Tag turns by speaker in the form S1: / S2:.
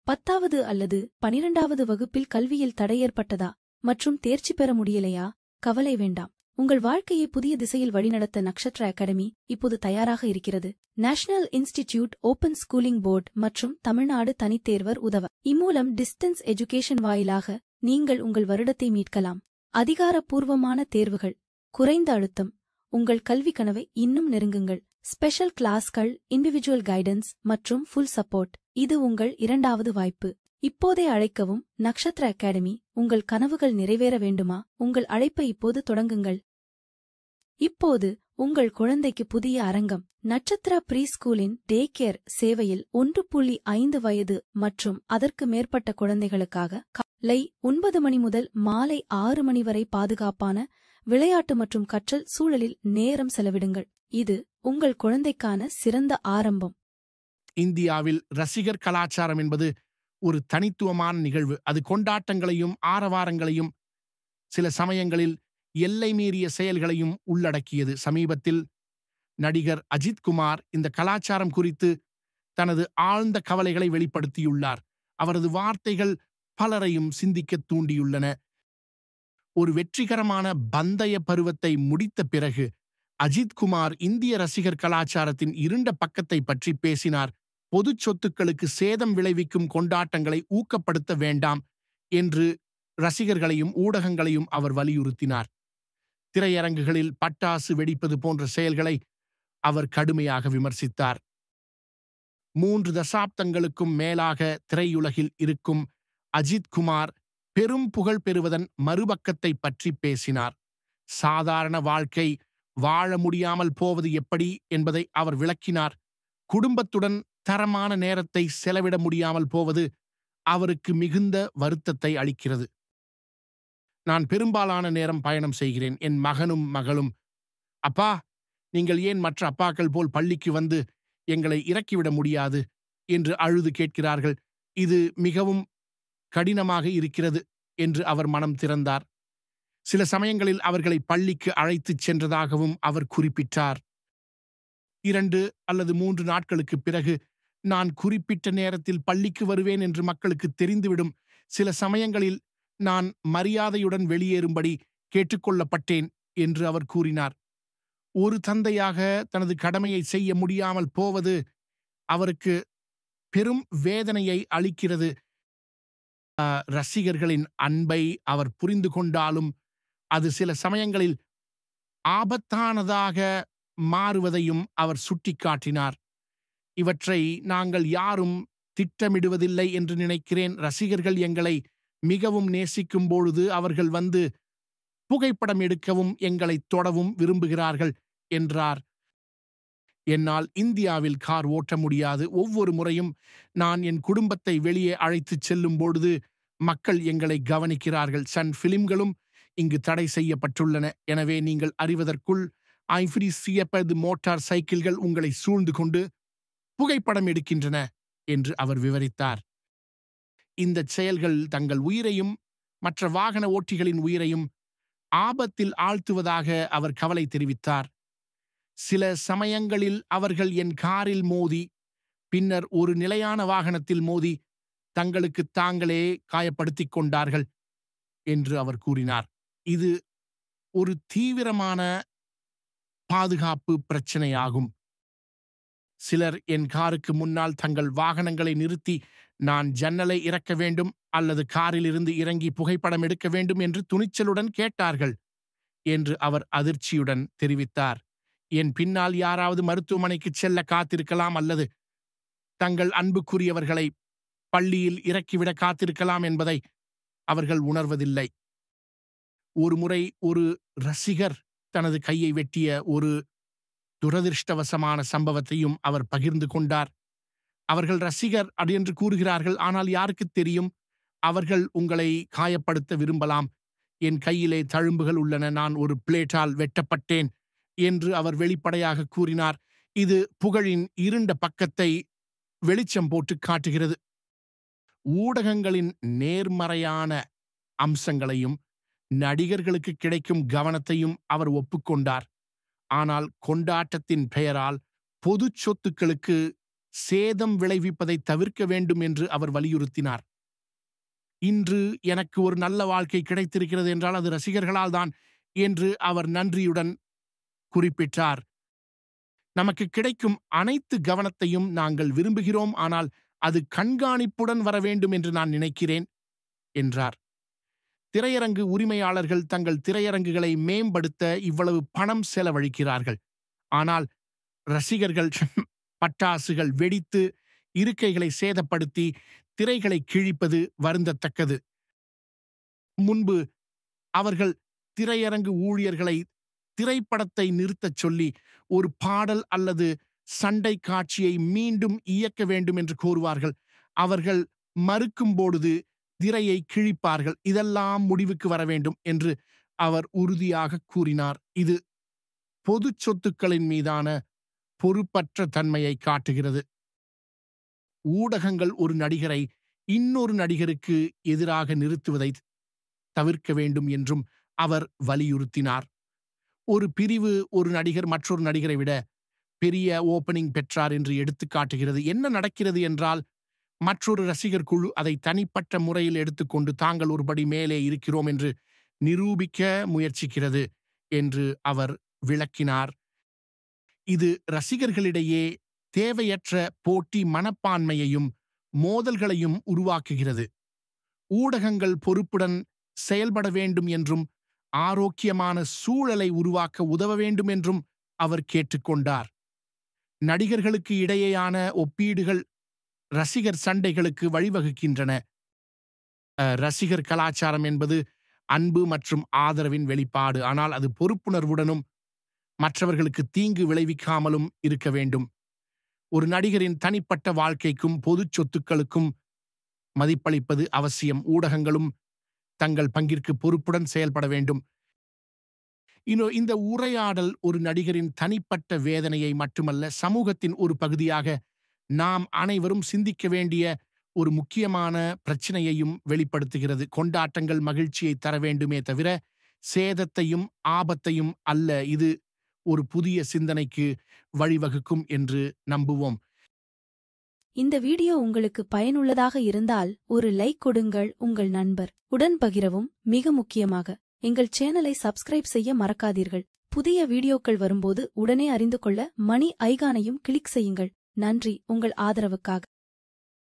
S1: 10வது அல்லது 12வது வகுப்பில் கல்வியில் தடை ஏற்பட்டதா மற்றும் தேர்ச்சி பெற முடியலையா? கவலை வேண்டாம். உங்கள் வாழ்க்கையை புதிய திசையில் வழிநடத்த நக்ஷத்ரா அகாடமி இப்போது தயாராக இருக்கிறது. National institute open schooling board மற்றும் தமிழ்நாடு தனித்தேர்வர் உதவ. இம்மூலம் டிஸ்டன்ஸ் எஜுகேஷன் வாயிலாக நீங்கள் உங்கள் வருடத்தை மீட்கலாம். அதிகாரப்பூர்வமான தேர்வுகள், குறைந்த அழுத்தம், உங்கள் கல்வி கனவை இன்னும் நெருங்குங்கள். ஸ்பெஷல் கிளாஸ்கள், இண்டிவிஜுவல் கைடன்ஸ் மற்றும் ஃபுல் சப்போர்ட். இது உங்கள் இரண்டாவது வாய்ப்பு. இப்போதே அழைக்கவும். நக்ஷத்ரா அகாடமி. உங்கள் கனவுகள் நிறைவேற வேண்டுமா? உங்கள் அழைப்பை இப்போது தொடங்குங்கள். இப்போது உங்கள் குழந்தைக்கு புதிய அரங்கம். நட்சத்திரா ப்ரீ ஸ்கூலின் டே கேர் சேவையில் 1.5 வயது மற்றும் அதற்கு மேற்பட்ட குழந்தைகளுக்காக காலை 9 மணி முதல் மாலை 6 மணி வரை பாதுகாப்பான விளையாட்டு மற்றும் கற்றல் சூழலில் நேரம் செலவிடுங்கள். இது உங்கள் குழந்தைக்கான சிறந்த ஆரம்பம்.
S2: இந்தியாவில் ரசிகர் கலாச்சாரம் என்பது ஒரு தனித்துவமான நிகழ்வு. அது கொண்டாட்டங்களையும் ஆரவாரங்களையும் சில சமயங்களில் எல்லை மீறிய செயல்களையும் உள்ளடக்கியது. சமீபத்தில் நடிகர் அஜித் குமார் இந்த கலாச்சாரம் குறித்து தனது ஆழ்ந்த கவலைகளை வெளிப்படுத்தியுள்ளார். அவரது வார்த்தைகள் பலரையும் சிந்திக்க தூண்டியுள்ளன. ஒரு வெற்றிகரமான பந்தய பருவத்தை முடித்த பிறகு அஜித் குமார் இந்திய ரசிகர் கலாச்சாரத்தின் இருண்ட பக்கத்தை பற்றி பேசினார். பொது சொத்துக்களுக்கு சேதம் விளைவிக்கும் கொண்டாட்டங்களை ஊக்கப்படுத்த வேண்டாம் என்று ரசிகர்களையும் ஊடகங்களையும் அவர் வலியுறுத்தினார். திரையரங்குகளில் பட்டாசு வெடிப்பது போன்ற செயல்களை அவர் கடுமையாக விமர்சித்தார். 3 தசாப்தங்களுக்கும் மேலாக திரையுலகில் இருக்கும் அஜித் குமார் பெரும் புகழ் பெறுவதன் மறுபக்கத்தை பற்றி பேசினார். சாதாரண வாழ்க்கை வாழ முடியாமல் போவது எப்படி என்பதை அவர் விளக்கினார். குடும்பத்துடன் தரமான நேரத்தை செலவிட முடியாமல் போவது அவருக்கு மிகுந்த வருத்தத்தை அளிக்கிறது. நான் பெரும்பாலான நேரம் பயணம் செய்கிறேன். என் மகனும் மகளும், அப்பா, நீங்கள் ஏன் மற்ற அப்பாக்கள் போல் பள்ளிக்கு வந்து எங்களை இறக்கிவிட முடியாது என்று அழுது கேட்கிறார்கள். இது மிகவும் கடினமாக இருக்கிறது என்று அவர் மனம் திறந்தார். சில சமயங்களில் அவர்களை பள்ளிக்கு அழைத்துச் சென்றதாகவும் அவர் குறிப்பிட்டார். 2 அல்லது 3 நாட்களுக்கு பிறகு நான் குறிப்பிட்ட நேரத்தில் பள்ளிக்கு வருவேன் என்று மக்களுக்கு தெரிந்துவிடும். சில சமயங்களில் நான் மரியாதையுடன் வெளியேறும்படி கேட்டுக்கொள்ளப்பட்டேன் என்று அவர் கூறினார். ஒரு தந்தையாக தனது கடமையை செய்ய முடியாமல் போவது அவருக்கு பெரும் வேதனையை அளிக்கிறது. ரசிகர்களின் அன்பை அவர் புரிந்து கொண்டாலும் அது சில சமயங்களில் ஆபத்தானதாக மாறுவதையும் அவர் சுட்டிக்காட்டினார். இவற்றை நாங்கள் யாரும் திட்டமிடுவதில்லை என்று நினைக்கிறேன். ரசிகர்கள் எங்களை மிகவும் நேசிக்கும் பொழுது அவர்கள் வந்து புகைப்படம் எடுக்கவும் எங்களை தொடவும் விரும்புகிறார்கள் என்றார். என்னால் இந்தியாவில் கார் ஓட்ட முடியாது. ஒவ்வொரு முறையும் நான் என் குடும்பத்தை வெளியே அழைத்துச் செல்லும் பொழுது மக்கள் எங்களை கவனிக்கிறார்கள். சன் பிலிம்களும் இங்கு தடை செய்யப்பட்டுள்ளன. எனவே நீங்கள் அறிவதற்குள் ஐஃப்ரீசியப்பது மோட்டார் சைக்கிள்கள் உங்களை சூழ்ந்து கொண்டு புகைப்படம் எடுக்கின்றன என்று அவர் விவரித்தார். இந்த செயல்கள் தங்கள் உயிரையும் மற்ற வாகன ஓட்டிகளின் உயிரையும் ஆபத்தில் ஆழ்த்துவதாக அவர் கவலை தெரிவித்தார். சில சமயங்களில் அவர்கள் என் காரில் மோதி பின்னர் ஒரு நிலையான வாகனத்தில் மோதி தங்களுக்கு தாங்களே காயப்படுத்திக் கொண்டார்கள் என்று அவர் கூறினார். இது ஒரு தீவிரமான பாதுகாப்பு பிரச்சனையாகும். சிலர் என் காருக்கு முன்னால் தங்கள் வாகனங்களை நிறுத்தி நான் ஜன்னலை இறக்க வேண்டும் அல்லது காரில் இருந்து இறங்கி புகைப்படம் எடுக்க வேண்டும் என்று துணிச்சலுடன் கேட்டார்கள் என்று அவர் அதிர்ச்சியுடன் தெரிவித்தார். என் பின்னால் யாராவது மருத்துவமனைக்கு செல்ல காத்திருக்கலாம் அல்லது தங்கள் அன்புக்குரியவர்களை பள்ளியில் இறக்கிவிட காத்திருக்கலாம் என்பதை அவர்கள் உணர்வதில்லை. ஒருமுறை ஒரு ரசிகர் தனது கையை வெட்டிய ஒரு துரதிர்ஷ்டவசமான சம்பவத்தையும் அவர் பகிர்ந்து கொண்டார். அவர்கள் ரசிகர் அது என்று கூறுகிறார்கள், ஆனால் யாருக்கு தெரியும், அவர்கள் உங்களை காயப்படுத்த விரும்பலாம். என் கையிலே தழும்புகள் உள்ளன, நான் ஒரு பிளேட்டால் வெட்டப்பட்டேன் என்று அவர் வெளிப்படையாக கூறினார். இது புகழின் இருண்ட பக்கத்தை வெளிச்சம் போட்டு காட்டுகிறது. ஊடகங்களின் நேர்மறையான அம்சங்களையும் நடிகர்களுக்கு கிடைக்கும் கவனத்தையும் அவர் ஒப்புக்கொண்டார். ஆனால் கொண்டாட்டத்தின் பெயரால் பொது சொத்துக்களுக்கு சேதம் விளைவிப்பதை தவிர்க்க வேண்டும் என்று அவர் வலியுறுத்தினார். இன்று எனக்கு ஒரு நல்ல வாழ்க்கை கிடைத்திருக்கிறது என்றால் அது ரசிகர்களால் தான் என்று அவர் நன்றியுடன் குறிப்பிட்டார். நமக்கு கிடைக்கும் அனைத்து கவனத்தையும் நாங்கள் விரும்புகிறோம், ஆனால் அது கண்காணிப்புடன் வர வேண்டும் என்று நான் நினைக்கிறேன் என்றார். திரையரங்கு உரிமையாளர்கள் தங்கள் திரையரங்குகளை மேம்படுத்த இவ்வளவு பணம் செலவழிக்கிறார்கள். ஆனால் ரசிகர்கள் பட்டாசுகள் வெடித்து இருக்கைகளை சேதப்படுத்தி திரைகளை கிழிப்பது வருந்தத்தக்கது. முன்பு அவர்கள் திரையரங்கு ஊழியர்களை திரைப்படத்தை நிறுத்தச் சொல்லி ஒரு பாடல் அல்லது சண்டை காட்சியை மீண்டும் இயக்க வேண்டும் என்று கோருவார்கள். அவர்கள் மறுக்கும்பொழுது திரையை கிழிப்பார்கள். இதெல்லாம் முடிவுக்கு வர வேண்டும் என்று அவர் உறுதியாக கூறினார். இது பொது சொத்துக்களின் மீதான பொறுப்பற்ற தன்மையை காட்டுகிறது. ஊடகங்கள் ஒரு நடிகரை இன்னொரு நடிகருக்கு எதிராக நிறுத்துவதை தவிர்க்க வேண்டும் என்றும் அவர் வலியுறுத்தினார். ஒரு பிரிவு ஒரு நடிகர் மற்றொரு நடிகரை விட பெரிய ஓப்பனிங் பெற்றார் என்று எடுத்துக் காட்டுகிறது. என்ன நடக்கிறது என்றால், மற்றொரு ரசிகர் குழு அதை தனிப்பட்ட முறையில் எடுத்துக்கொண்டு தாங்கள் ஒருபடி மேலே இருக்கிறோம் என்று நிரூபிக்க முயற்சிக்கிறது என்று அவர் விளக்கினார். இது ரசிகர்களிடையே தேவையற்ற போட்டி மனப்பான்மையையும் மோதல்களையும் உருவாக்குகிறது. ஊடகங்கள் பொறுப்புடன் செயல்பட வேண்டும் என்றும் ஆரோக்கியமான சூழலை உருவாக்க உதவ வேண்டும் என்றும் அவர் கேட்டுக்கொண்டார். நடிகர்களுக்கு இடையேயான ஒப்பீடுகள் ரசிகர் சண்டைகளுக்கு வழிவகுக்கின்றன. ரசிகர் கலாச்சாரம் என்பது அன்பு மற்றும் ஆதரவின் வெளிப்பாடு, ஆனால் அது பொறுப்புணர்வுடனும் மற்றவர்களுக்கு தீங்கு விளைவிக்காமலும் இருக்க வேண்டும். ஒரு நடிகரின் தனிப்பட்ட வாழ்க்கைக்கும் பொது சொத்துக்களுக்கும் மதிப்பளிப்பது அவசியம். ஊடகங்களும் தங்கள் பங்கிற்கு பொறுப்புடன் செயல்பட வேண்டும். இந்த உரையாடல் ஒரு நடிகரின் தனிப்பட்ட வேதனையை மட்டுமல்ல, சமூகத்தின் ஒரு பகுதியாக நாம் அனைவரும் சிந்திக்க வேண்டிய ஒரு முக்கியமான பிரச்சனையையும் வெளிப்படுத்துகிறது. கொண்டாட்டங்கள் மகிழ்ச்சியை தர வேண்டுமே தவிர சேதத்தையும் ஆபத்தையும் அல்ல. இது ஒரு புதிய சிந்தனைக்கு வழிவகுக்கும் என்று நம்புவோம்.
S1: இந்த வீடியோ உங்களுக்கு பயனுள்ளதாக இருந்தால் ஒரு லைக் கொடுங்கள், உங்கள் நண்பர் உடன் பகிரவும். மிக முக்கியமாக எங்கள் சேனலை சப்ஸ்கிரைப் செய்ய மறக்காதீர்கள். புதிய வீடியோக்கள் வரும்போது உடனே அறிந்து கொள்ள மணி ஐகானையும் கிளிக் செய்யுங்கள். நன்றி உங்கள் ஆதரவுக்காக.